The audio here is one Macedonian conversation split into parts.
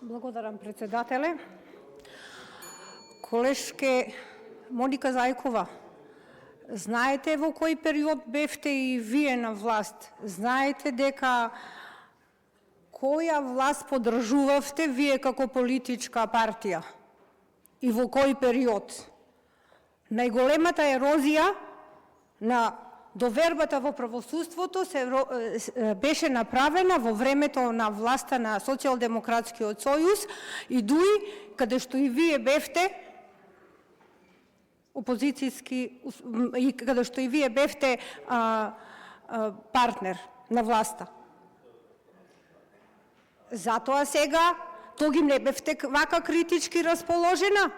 Благодарам, председателе. Колешке Моника Зајкова, знаете во кој период бевте и вие на власт? Знаете дека која власт поддржувавте вие како политичка партија? И во кој период? Најголемата ерозија на довербата во правосудството беше направена во времето на власта на Социјалдемократскиот сојуз и дуи каде што и вие бевте опозицијски и каде што и вие бевте партнер на власта. Затоа сега тоги не бевте вака критички расположена.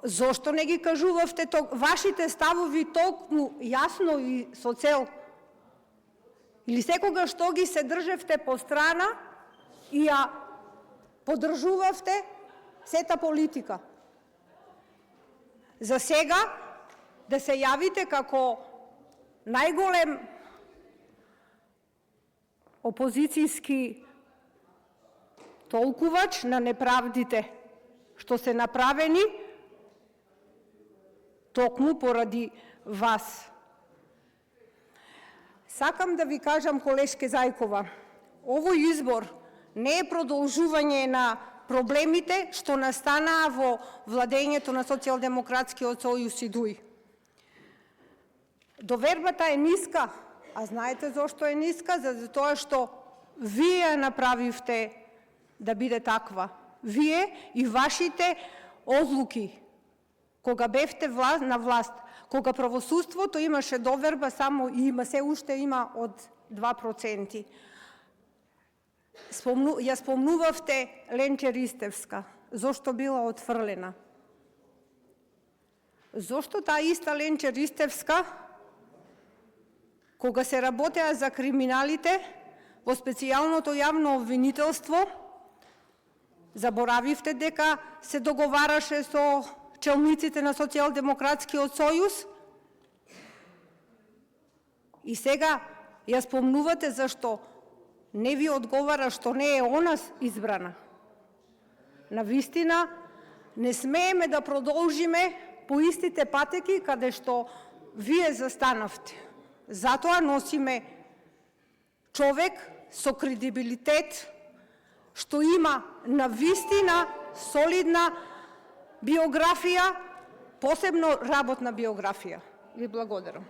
Зошто не ги кажувавте вашите ставови толку јасно и со цел? Или секогаш што ги се држевте по страна и ја поддржувавте сета политика? За сега да се јавите како најголем опозицијски толкувач на неправдите што се направени токму поради вас. Сакам да ви кажам, колешке Зајкова, овој избор не е продолжување на проблемите што настанаа во владењето на Социјалдемократскиот сојуз и ДУИ. Довербата е ниска, а знаете зошто е ниска? Затоа што вие направивте да биде таква. Вие и вашите одлуки кога бевте на власт, кога правосудството имаше доверба само и има се уште има од 2%. Ја спомнувавте Ленче Ристевска. Зошто била отфрлена? Зошто таа иста Ленче Ристевска, кога се работеа за криминалите во специјалното јавно обвинителство, заборавивте дека се договараше со челниците на Социјалдемократскиот сојуз? И сега ја спомнувате зашто не ви одговара што не е она избрана. Навистина, не смееме да продолжиме по истите патеки каде што вие застанавте. Затоа носиме човек со кредибилитет, што има навистина солидна биографија, посебно работна биографија. Ви благодарам.